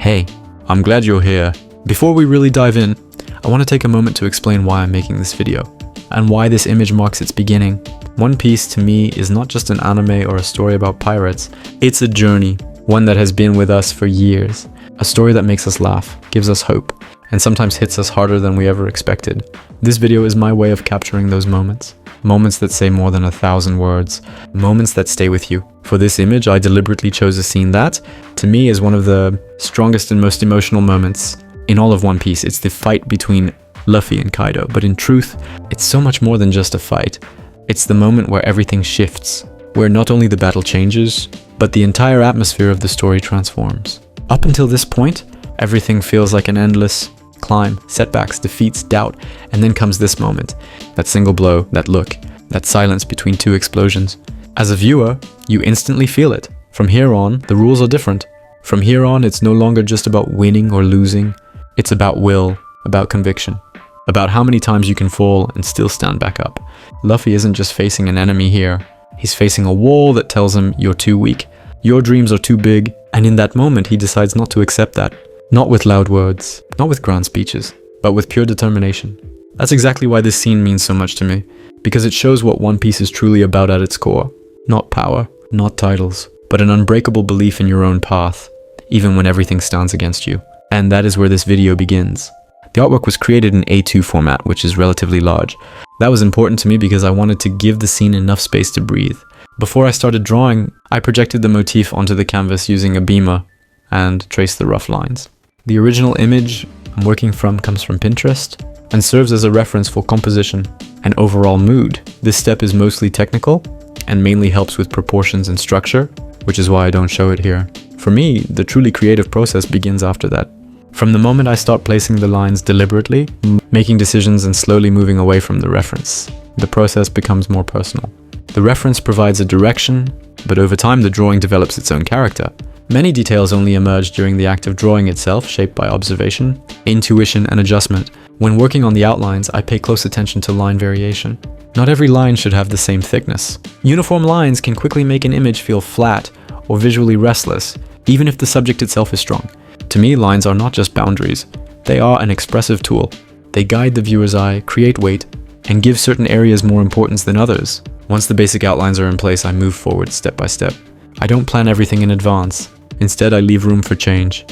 Hey, I'm glad you're here. Before we really dive in, I want to take a moment to explain why I'm making this video, and why this image marks its beginning. One Piece to me is not just an anime or a story about pirates, it's a journey, one that has been with us for years. A story that makes us laugh, gives us hope, and sometimes hits us harder than we ever expected. This video is my way of capturing those moments. Moments that say more than 1,000 words. Moments that stay with you. For this image, I deliberately chose a scene that, to me, is one of the strongest and most emotional moments in all of One Piece. It's the fight between Luffy and Kaido, but in truth, it's so much more than just a fight. It's the moment where everything shifts, where not only the battle changes, but the entire atmosphere of the story transforms. Up until this point, everything feels like an endless climb, setbacks, defeats, doubt, and then comes this moment. That single blow, that look, that silence between two explosions. As a viewer, you instantly feel it. From here on, the rules are different. From here on, it's no longer just about winning or losing. It's about will, about conviction, about how many times you can fall and still stand back up. Luffy isn't just facing an enemy here. He's facing a wall that tells him you're too weak, your dreams are too big, and in that moment he decides not to accept that. Not with loud words, not with grand speeches, but with pure determination. That's exactly why this scene means so much to me, because it shows what One Piece is truly about at its core. Not power, not titles, but an unbreakable belief in your own path, even when everything stands against you. And that is where this video begins. The artwork was created in A2 format, which is relatively large. That was important to me because I wanted to give the scene enough space to breathe. Before I started drawing, I projected the motif onto the canvas using a beamer and traced the rough lines. The original image I'm working from comes from Pinterest and serves as a reference for composition and overall mood. This step is mostly technical and mainly helps with proportions and structure, which is why I don't show it here. For me, the truly creative process begins after that. From the moment I start placing the lines deliberately, making decisions and slowly moving away from the reference, the process becomes more personal. The reference provides a direction, but over time the drawing develops its own character. Many details only emerge during the act of drawing itself, shaped by observation, intuition, and adjustment. When working on the outlines, I pay close attention to line variation. Not every line should have the same thickness. Uniform lines can quickly make an image feel flat or visually restless, even if the subject itself is strong. To me, lines are not just boundaries. They are an expressive tool. They guide the viewer's eye, create weight, and give certain areas more importance than others. Once the basic outlines are in place, I move forward step by step. I don't plan everything in advance. Instead, I leave room for change.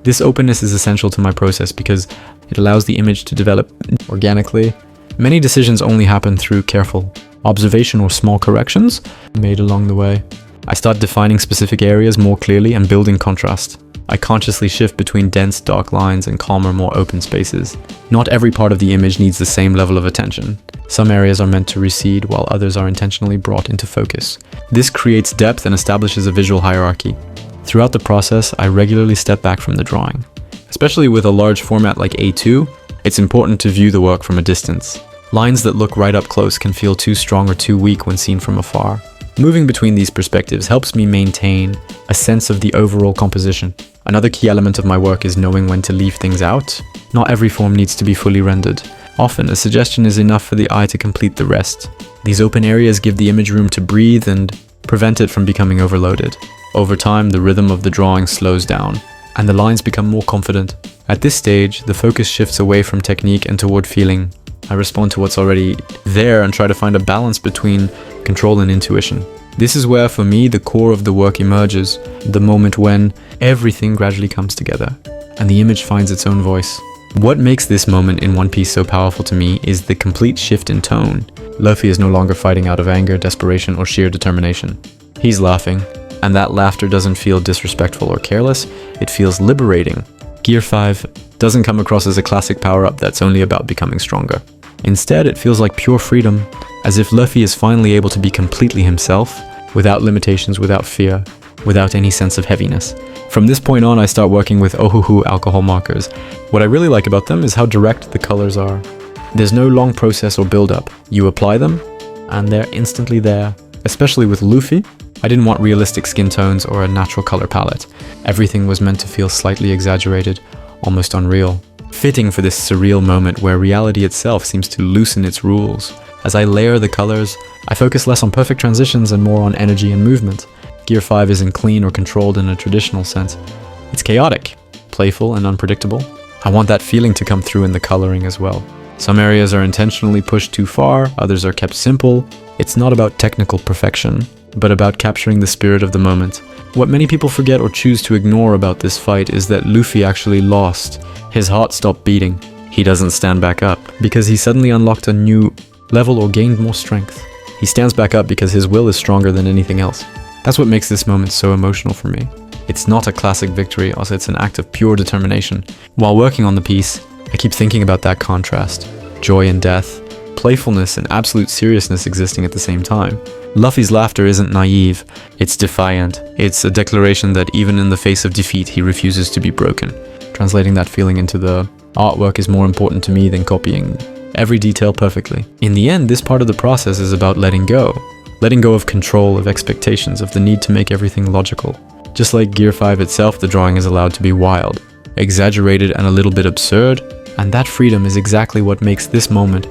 This openness is essential to my process because it allows the image to develop organically. Many decisions only happen through careful observation or small corrections made along the way. I start defining specific areas more clearly and building contrast. I consciously shift between dense, dark lines and calmer, more open spaces. Not every part of the image needs the same level of attention. Some areas are meant to recede while others are intentionally brought into focus. This creates depth and establishes a visual hierarchy. Throughout the process, I regularly step back from the drawing. Especially with a large format like A2, it's important to view the work from a distance. Lines that look right up close can feel too strong or too weak when seen from afar. Moving between these perspectives helps me maintain a sense of the overall composition. Another key element of my work is knowing when to leave things out. Not every form needs to be fully rendered. Often, a suggestion is enough for the eye to complete the rest. These open areas give the image room to breathe and prevent it from becoming overloaded. Over time, the rhythm of the drawing slows down, and the lines become more confident. At this stage, the focus shifts away from technique and toward feeling. I respond to what's already there and try to find a balance between control and intuition. This is where, for me, the core of the work emerges, the moment when everything gradually comes together, and the image finds its own voice. What makes this moment in One Piece so powerful to me is the complete shift in tone. Luffy is no longer fighting out of anger, desperation, or sheer determination. He's laughing, and that laughter doesn't feel disrespectful or careless, it feels liberating. Gear 5 doesn't come across as a classic power-up that's only about becoming stronger. Instead, it feels like pure freedom, as if Luffy is finally able to be completely himself, without limitations, without fear, without any sense of heaviness. From this point on, I start working with Ohuhu alcohol markers. What I really like about them is how direct the colors are. There's no long process or build-up. You apply them, and they're instantly there. Especially with Luffy, I didn't want realistic skin tones or a natural color palette. Everything was meant to feel slightly exaggerated, almost unreal. Fitting for this surreal moment where reality itself seems to loosen its rules. As I layer the colors, I focus less on perfect transitions and more on energy and movement. Gear 5 isn't clean or controlled in a traditional sense. It's chaotic, playful and unpredictable. I want that feeling to come through in the coloring as well. Some areas are intentionally pushed too far, others are kept simple. It's not about technical perfection, but about capturing the spirit of the moment. What many people forget or choose to ignore about this fight is that Luffy actually lost. His heart stopped beating. He doesn't stand back up because he suddenly unlocked a new level or gained more strength. He stands back up because his will is stronger than anything else. That's what makes this moment so emotional for me. It's not a classic victory, also it's an act of pure determination. While working on the piece, I keep thinking about that contrast. Joy and death, playfulness and absolute seriousness existing at the same time. Luffy's laughter isn't naive, it's defiant. It's a declaration that even in the face of defeat, he refuses to be broken. Translating that feeling into the artwork is more important to me than copying every detail perfectly. In the end, this part of the process is about letting go. Letting go of control, of expectations, of the need to make everything logical. Just like Gear 5 itself, the drawing is allowed to be wild, exaggerated and a little bit absurd, and that freedom is exactly what makes this moment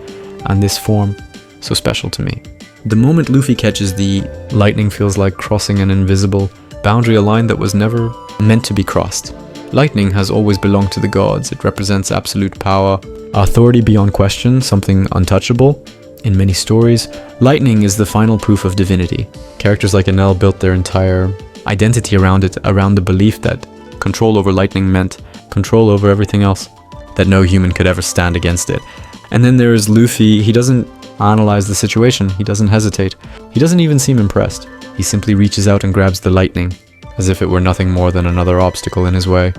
and this form so special to me. The moment Luffy catches the lightning feels like crossing an invisible boundary, a line that was never meant to be crossed. Lightning has always belonged to the gods. It represents absolute power, authority beyond question, something untouchable. In many stories, lightning is the final proof of divinity. Characters like Enel built their entire identity around it, around the belief that control over lightning meant control over everything else, that no human could ever stand against it. And then there is Luffy. He doesn't analyze the situation, he doesn't hesitate, he doesn't even seem impressed. He simply reaches out and grabs the lightning, as if it were nothing more than another obstacle in his way.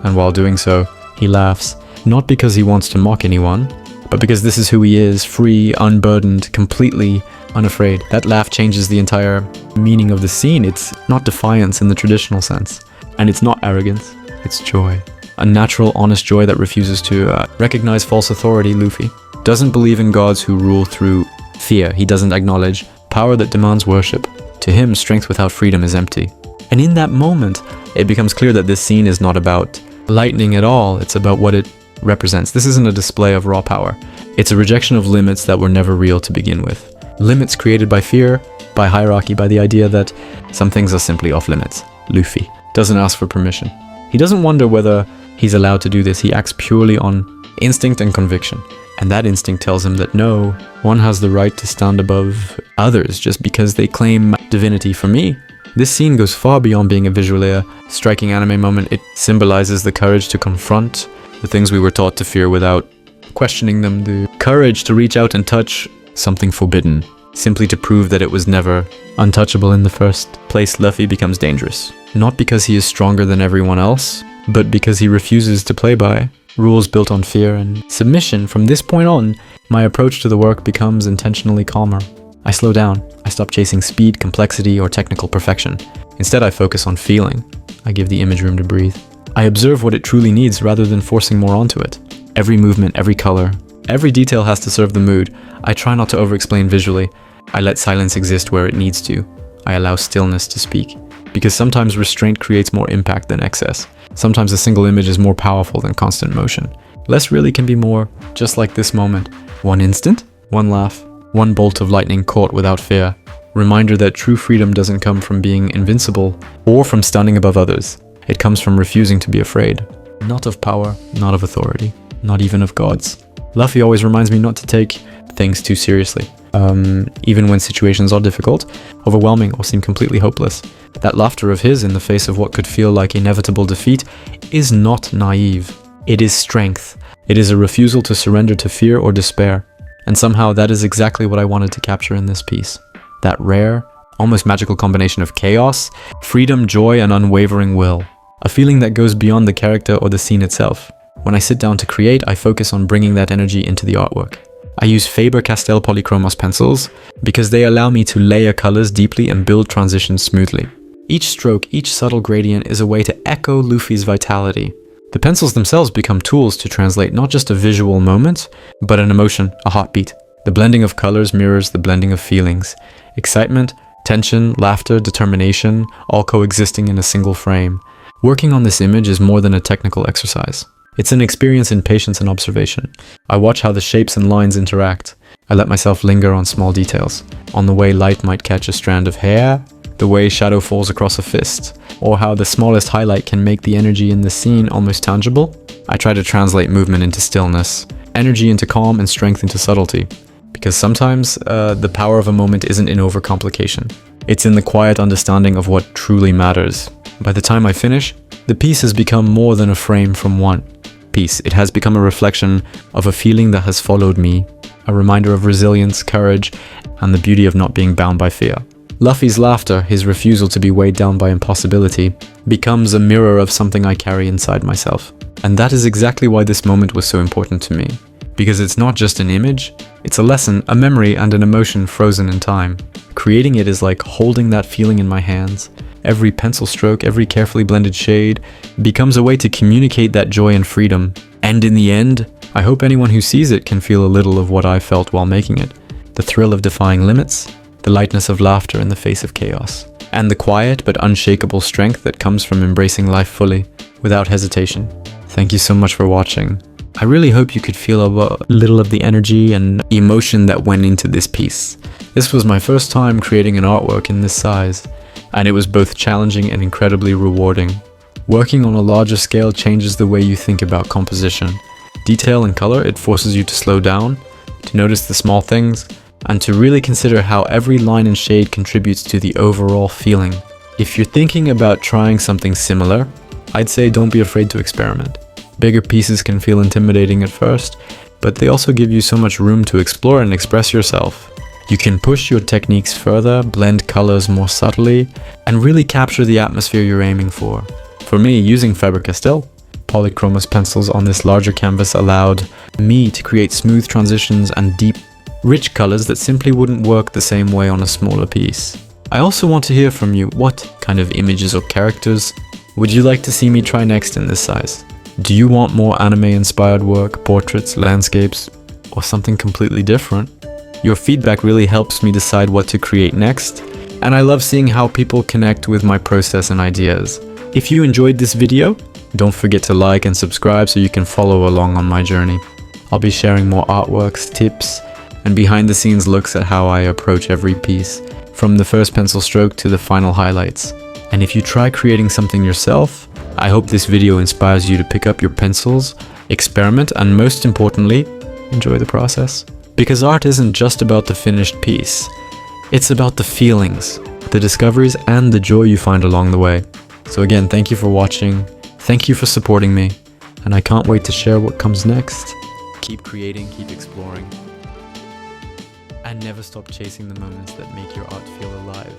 And while doing so, he laughs, not because he wants to mock anyone, but because this is who he is, free, unburdened, completely unafraid. That laugh changes the entire meaning of the scene. It's not defiance in the traditional sense, and it's not arrogance, it's joy. A natural, honest joy that refuses to recognize false authority. Luffy doesn't believe in gods who rule through fear. He doesn't acknowledge power that demands worship. To him, strength without freedom is empty. And in that moment, it becomes clear that this scene is not about lightning at all. It's about what it represents. This isn't a display of raw power. It's a rejection of limits that were never real to begin with. Limits created by fear, by hierarchy, by the idea that some things are simply off limits. Luffy doesn't ask for permission. He doesn't wonder whether he's allowed to do this. He acts purely on instinct and conviction. And that instinct tells him that no one has the right to stand above others just because they claim divinity. For me, this scene goes far beyond being a visually striking anime moment. It symbolizes the courage to confront the things we were taught to fear without questioning them, the courage to reach out and touch something forbidden, simply to prove that it was never untouchable in the first place. Luffy becomes dangerous, not because he is stronger than everyone else, but because he refuses to play by rules built on fear and submission. From this point on, my approach to the work becomes intentionally calmer. I slow down. I stop chasing speed, complexity, or technical perfection. Instead, I focus on feeling. I give the image room to breathe. I observe what it truly needs rather than forcing more onto it. Every movement, every color, every detail has to serve the mood. I try not to over-explain visually. I let silence exist where it needs to. I allow stillness to speak. Because sometimes restraint creates more impact than excess. Sometimes a single image is more powerful than constant motion. Less really can be more, just like this moment. One instant, one laugh, one bolt of lightning caught without fear. Reminder that true freedom doesn't come from being invincible or from standing above others. It comes from refusing to be afraid. Not of power, not of authority, not even of gods. Luffy always reminds me not to take things too seriously. Even when situations are difficult, overwhelming, or seem completely hopeless. That laughter of his in the face of what could feel like inevitable defeat is not naive. It is strength. It is a refusal to surrender to fear or despair. And somehow that is exactly what I wanted to capture in this piece. That rare, almost magical combination of chaos, freedom, joy, and unwavering will. A feeling that goes beyond the character or the scene itself. When I sit down to create, I focus on bringing that energy into the artwork. I use Faber-Castell Polychromos pencils because they allow me to layer colors deeply and build transitions smoothly. Each stroke, each subtle gradient is a way to echo Luffy's vitality. The pencils themselves become tools to translate not just a visual moment, but an emotion, a heartbeat. The blending of colors mirrors the blending of feelings. Excitement, tension, laughter, determination, all coexisting in a single frame. Working on this image is more than a technical exercise. It's an experience in patience and observation. I watch how the shapes and lines interact. I let myself linger on small details, on the way light might catch a strand of hair, the way shadow falls across a fist, or how the smallest highlight can make the energy in the scene almost tangible. I try to translate movement into stillness, energy into calm, and strength into subtlety. Because sometimes the power of a moment isn't in overcomplication. It's in the quiet understanding of what truly matters. By the time I finish, the piece has become more than a frame from one piece. It has become a reflection of a feeling that has followed me, a reminder of resilience, courage, and the beauty of not being bound by fear. Luffy's laughter, his refusal to be weighed down by impossibility, becomes a mirror of something I carry inside myself. And that is exactly why this moment was so important to me. Because it's not just an image, it's a lesson, a memory, and an emotion frozen in time. Creating it is like holding that feeling in my hands. Every pencil stroke, every carefully blended shade becomes a way to communicate that joy and freedom. And in the end, I hope anyone who sees it can feel a little of what I felt while making it. The thrill of defying limits, the lightness of laughter in the face of chaos, and the quiet but unshakable strength that comes from embracing life fully, without hesitation. Thank you so much for watching. I really hope you could feel a little of the energy and emotion that went into this piece. This was my first time creating an artwork in this size, and it was both challenging and incredibly rewarding. Working on a larger scale changes the way you think about composition. Detail and color, it forces you to slow down, to notice the small things, and to really consider how every line and shade contributes to the overall feeling. If you're thinking about trying something similar, I'd say don't be afraid to experiment. Bigger pieces can feel intimidating at first, but they also give you so much room to explore and express yourself. You can push your techniques further, blend colors more subtly, and really capture the atmosphere you're aiming for. For me, using Faber-Castell polychromos pencils on this larger canvas allowed me to create smooth transitions and deep, rich colors that simply wouldn't work the same way on a smaller piece. I also want to hear from you. What kind of images or characters would you like to see me try next in this size? Do you want more anime-inspired work, portraits, landscapes, or something completely different? Your feedback really helps me decide what to create next, and I love seeing how people connect with my process and ideas. If you enjoyed this video, don't forget to like and subscribe so you can follow along on my journey. I'll be sharing more artworks, tips, and behind-the-scenes looks at how I approach every piece, from the first pencil stroke to the final highlights. And if you try creating something yourself, I hope this video inspires you to pick up your pencils, experiment, and most importantly, enjoy the process. Because art isn't just about the finished piece. It's about the feelings, the discoveries, and the joy you find along the way. So again, thank you for watching, thank you for supporting me, and I can't wait to share what comes next. Keep creating, keep exploring, and never stop chasing the moments that make your art feel alive.